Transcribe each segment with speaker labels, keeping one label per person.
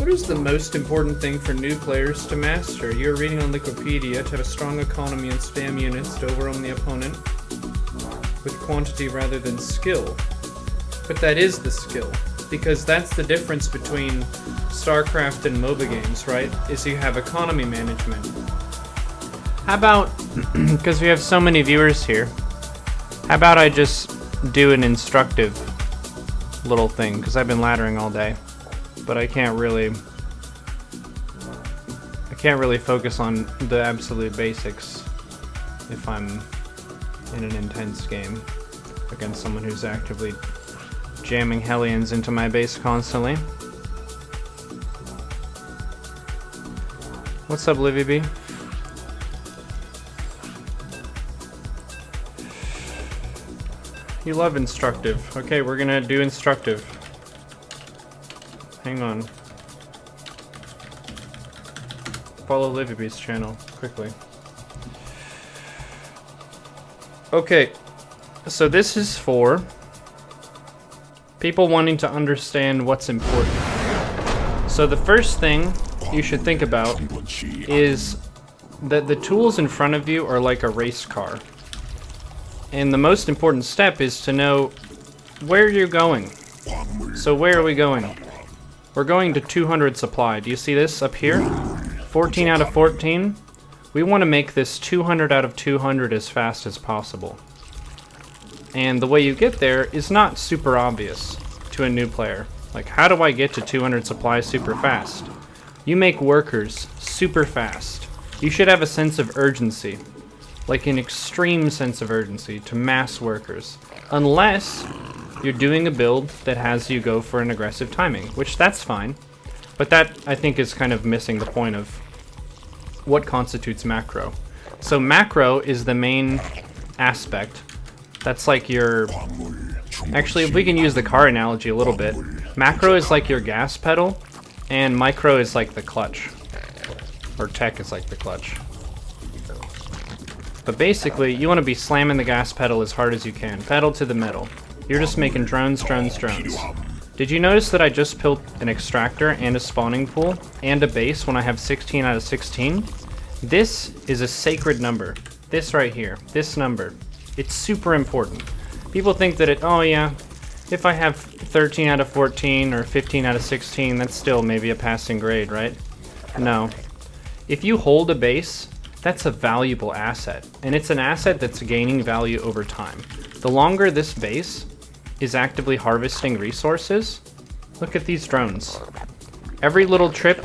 Speaker 1: What is the most important thing for new players to master? You're reading on Wikipedia to have a strong economy and spam units to overwhelm the opponent with quantity rather than skill. But that is the skill, because that's the difference between StarCraft and MOBA games, right? Is you have economy management. How about, because we have so many viewers here, how about I just do an instructive little thing, because I've been laddering all day. But I can't really focus on the absolute basics if I'm in an intense game against someone who's actively jamming Hellions into my base constantly. What's up, Livy B? You love instructive. Okay, we're gonna do instructive. Hang on. Follow Livybee's channel quickly. Okay, so this is for people wanting to understand what's important. So the first thing you should think about is that the tools in front of you are like a race car. And the most important step is to know where you're going. So where are we going? We're going to 200 supply. Do you see this up here? 14 out of 14. We want to make this 200 out of 200 as fast as possible. And the way you get there is not super obvious to a new player. Like, how do I get to 200 supply super fast? You make workers super fast. You should have a sense of urgency. Like an extreme sense of urgency to mass workers. Unless you're doing a build that has you go for an aggressive timing, which that's fine. But that, I think, is kind of missing the point of what constitutes macro. So macro is the main aspect. That's like your... Actually, if we can use the car analogy a little bit, macro is like your gas pedal, and micro is like the clutch. Or tech is like the clutch. But basically, you want to be slamming the gas pedal as hard as you can. Pedal to the metal. You're just making drones, drones, drones. Did you notice that I just built an extractor and a spawning pool and a base when I have 16 out of 16? This is a sacred number. This right here. This number. It's super important. People think that oh yeah, if I have 13 out of 14 or 15 out of 16, that's still maybe a passing grade, right? No. If you hold a base, that's a valuable asset. And it's an asset that's gaining value over time. The longer this base is actively harvesting resources, look at these drones. Every little trip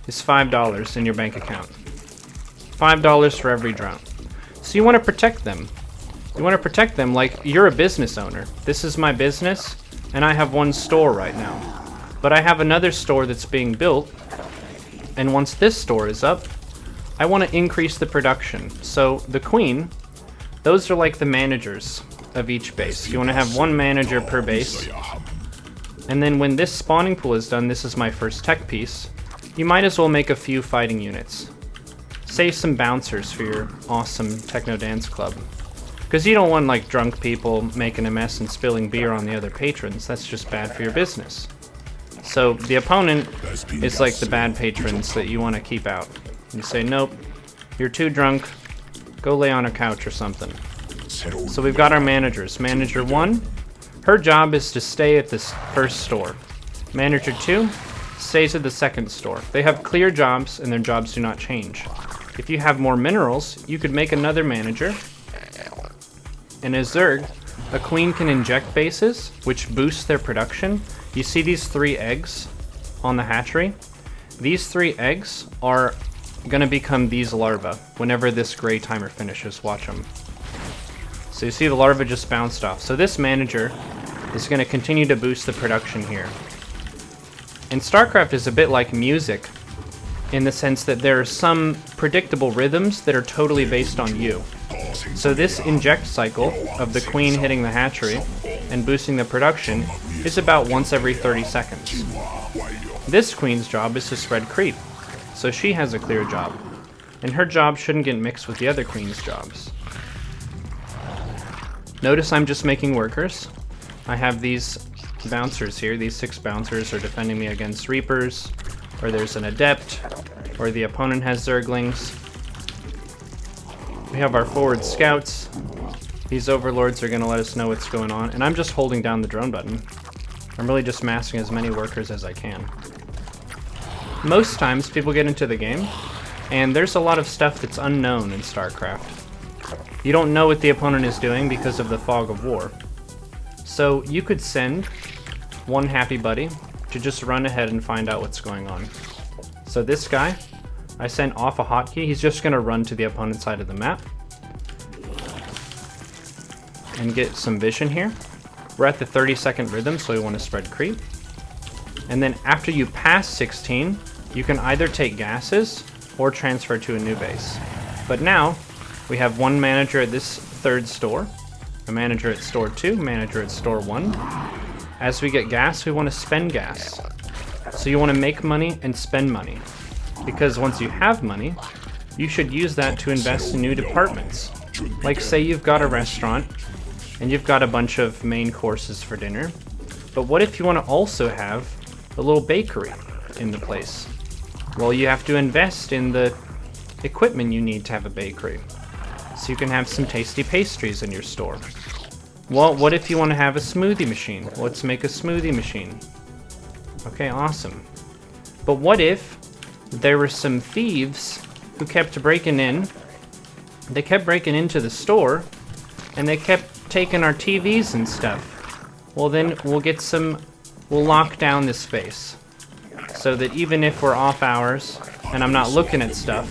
Speaker 1: is $5 in your bank account. $5 for every drone. So you want to protect them. You want to protect them like you're a business owner. This is my business, and I have one store right now. But I have another store that's being built, and once this store is up, I want to increase the production. So the queen, those are like the managers of each base. You want to have one manager per base. And then when this spawning pool is done, this is my first tech piece, you might as well make a few fighting units. Save some bouncers for your awesome techno dance club. Because you don't want like drunk people making a mess and spilling beer on the other patrons. That's just bad for your business. So the opponent is like the bad patrons that you want to keep out. You say, nope, you're too drunk, go lay on a couch or something. So we've got our managers. Manager 1, her job is to stay at this first store. Manager 2 stays at the second store. They have clear jobs and their jobs do not change. If you have more minerals, you could make another manager. And as Zerg, a queen can inject bases, which boosts their production. You see these 3 eggs on the hatchery? These 3 eggs are gonna become these larvae whenever this gray timer finishes. Watch them. So you see the larva just bounced off. So this manager is going to continue to boost the production here. And StarCraft is a bit like music in the sense that there are some predictable rhythms that are totally based on you. So this inject cycle of the queen hitting the hatchery and boosting the production is about once every 30 seconds. This queen's job is to spread creep. So she has a clear job. And her job shouldn't get mixed with the other queen's jobs. Notice I'm just making workers. I have these bouncers here. These 6 bouncers are defending me against reapers, or there's an adept, or the opponent has zerglings. We have our forward scouts. These overlords are going to let us know what's going on, and I'm just holding down the drone button. I'm really just massing as many workers as I can. Most times people get into the game, and there's a lot of stuff that's unknown in StarCraft. You don't know what the opponent is doing because of the fog of war. So you could send one happy buddy to just run ahead and find out what's going on. So this guy, I sent off a hotkey. He's just going to run to the opponent's side of the map and get some vision here. We're at the 30-second rhythm, so we want to spread creep. And then after you pass 16, you can either take gases or transfer to a new base. But now, we have one manager at this third store, a manager at store 2, manager at store 1. As we get gas, we want to spend gas. So you want to make money and spend money. Because once you have money, you should use that to invest in new departments. Like say you've got a restaurant, and you've got a bunch of main courses for dinner. But what if you want to also have a little bakery in the place? Well, you have to invest in the equipment you need to have a bakery, so you can have some tasty pastries in your store. Well, what if you want to have a smoothie machine? Let's make a smoothie machine. Okay, awesome. But what if there were some thieves who kept breaking in? They kept breaking into the store, and they kept taking our TVs and stuff. Well, then we'll lock down this space, so that even if we're off hours and I'm not looking at stuff,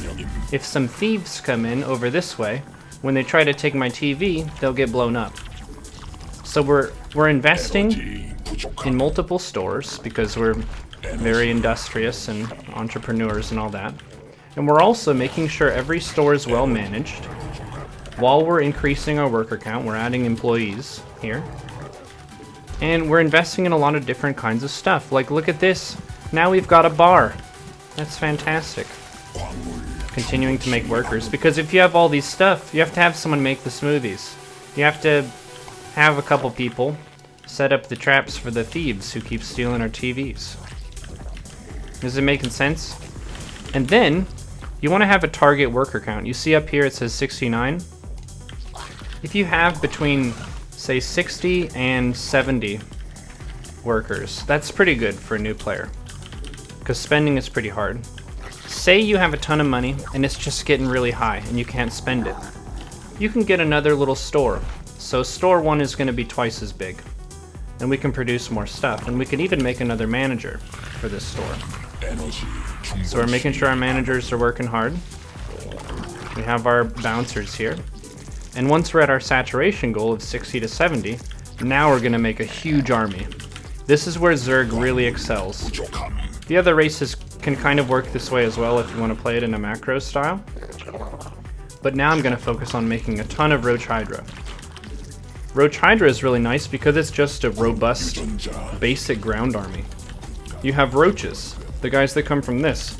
Speaker 1: if some thieves come in over this way, when they try to take my TV, they'll get blown up. So we're investing in multiple stores because we're very industrious and entrepreneurs and all that. And we're also making sure every store is well managed. While we're increasing our worker count, we're adding employees here. And we're investing in a lot of different kinds of stuff. Like, look at this. Now we've got a bar. That's fantastic. Continuing to make workers. Because if you have all these stuff, you have to have someone make the smoothies. You have to have a couple people set up the traps for the thieves who keep stealing our TVs. Is it making sense? And then, you want to have a target worker count. You see up here it says 69. If you have between, say, 60 and 70 workers, that's pretty good for a new player, because spending is pretty hard. Say you have a ton of money and it's just getting really high and you can't spend it. You can get another little store. So store 1 is going to be twice as big, and we can produce more stuff, and we can even make another manager for this store. So we're making sure our managers are working hard. We have our bouncers here. And once we're at our saturation goal of 60 to 70, now we're going to make a huge army. This is where Zerg really excels. The other races can kind of work this way as well if you want to play it in a macro style. But now I'm going to focus on making a ton of Roach Hydra. Roach Hydra is really nice because it's just a robust, basic ground army. You have roaches, the guys that come from this.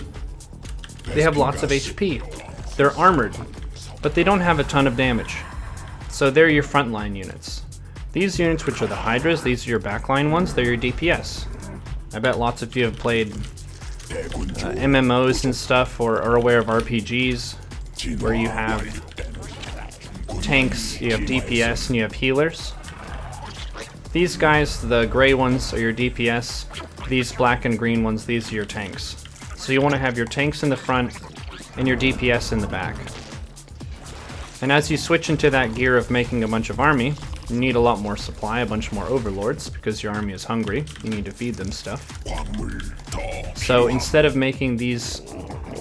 Speaker 1: They have lots of HP. They're armored, but they don't have a ton of damage. So they're your frontline units. These units, which are the Hydras, these are your backline ones, they're your DPS. I bet lots of you have played MMOs and stuff, or are aware of RPGs, where you have tanks, you have DPS, and you have healers. These guys, the gray ones, are your DPS. These black and green ones, these are your tanks. So you want to have your tanks in the front and your DPS in the back. And as you switch into that gear of making a bunch of army, you need a lot more supply, a bunch more overlords, because your army is hungry. You need to feed them stuff. So instead of making these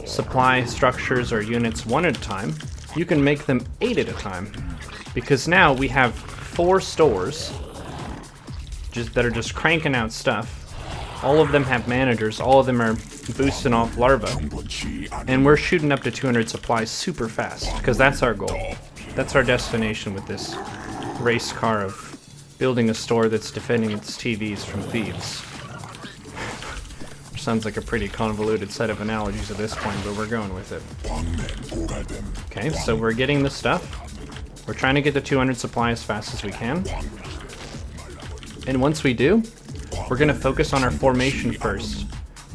Speaker 1: supply structures or units 1 at a time, you can make them 8 at a time. Because now we have 4 stores that are just cranking out stuff. All of them have managers, all of them are boosting off larvae, and we're shooting up to 200 supplies super fast, because that's our goal. That's our destination with this race car of building a store that's defending its TVs from thieves. Which sounds like a pretty convoluted set of analogies at this point, but we're going with it. Okay, so we're getting the stuff. We're trying to get the 200 supply as fast as we can. And once we do, we're going to focus on our formation first.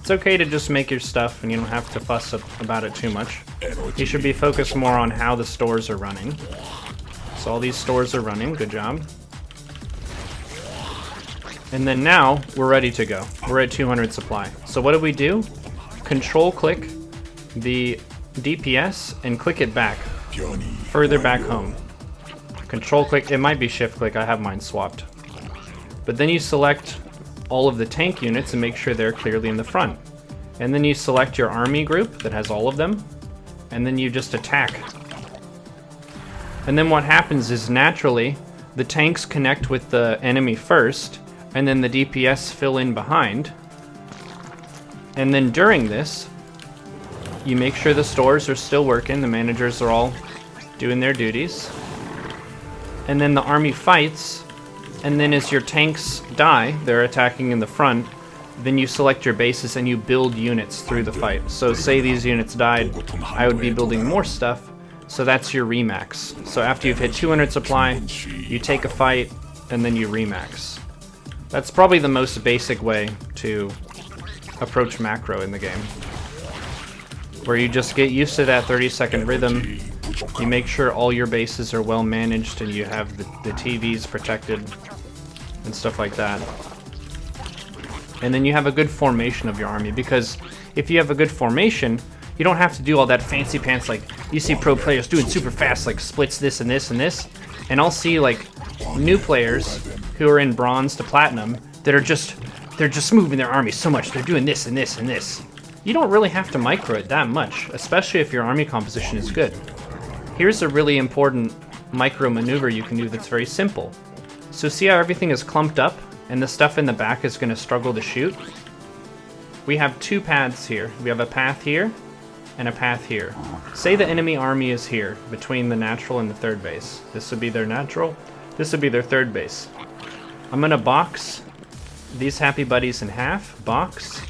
Speaker 1: It's okay to just make your stuff and you don't have to fuss about it too much. You should be focused more on how the stores are running. So all these stores are running, good job. And then now, we're ready to go. We're at 200 supply. So what do? Control click the DPS and click it back, further back home. Control click, it might be shift click, I have mine swapped. But then you select all of the tank units and make sure they're clearly in the front. And then you select your army group that has all of them, and then you just attack. And then what happens is naturally, the tanks connect with the enemy first, and then the DPS fill in behind. And then during this, you make sure the stores are still working, the managers are all doing their duties. And then the army fights, and then as your tanks die, they're attacking in the front, then you select your bases and you build units through the fight. So say these units died, I would be building more stuff, so that's your remax. So after you've hit 200 supply, you take a fight, and then you remax. That's probably the most basic way to approach macro in the game, where you just get used to that 30-second rhythm. You make sure all your bases are well managed and you have the TVs protected and stuff like that. And then you have a good formation of your army, because if you have a good formation, you don't have to do all that fancy pants like you see pro players doing super fast, like splits this and this and this. And I'll see like new players who are in bronze to platinum that are they're just moving their army so much. They're doing this and this and this. You don't really have to micro it that much, especially if your army composition is good. Here's a really important micro maneuver you can do that's very simple. So see how everything is clumped up and the stuff in the back is going to struggle to shoot? We have two paths here. We have a path here and a path here. Say the enemy army is here between the natural and the third base. This would be their natural. This would be their third base. I'm going to box these happy buddies in half. Box.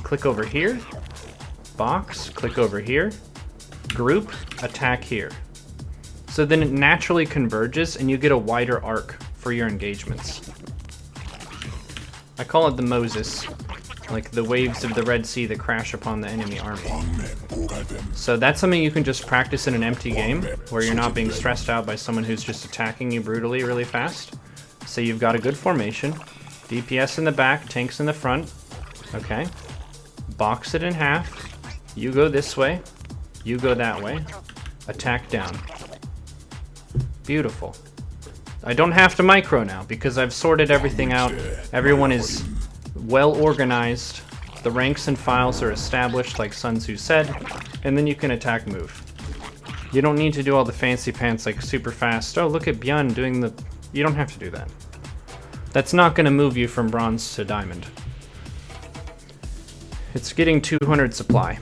Speaker 1: Click over here. Box. Click over here. Group. Attack here. So then it naturally converges and you get a wider arc for your engagements. I call it the Moses, like the waves of the Red Sea that crash upon the enemy army. So that's something you can just practice in an empty game, where you're not being stressed out by someone who's just attacking you brutally really fast. So you've got a good formation, DPS in the back, tanks in the front, okay. Box it in half, you go this way, you go that way, attack down. Beautiful. I don't have to micro now because I've sorted everything out. Everyone is well organized. The ranks and files are established like Sun Tzu said, and then you can attack move. You don't need to do all the fancy pants like super fast. Oh, look at Byun doing the... You don't have to do that. That's not going to move you from bronze to diamond. It's getting 200 supply.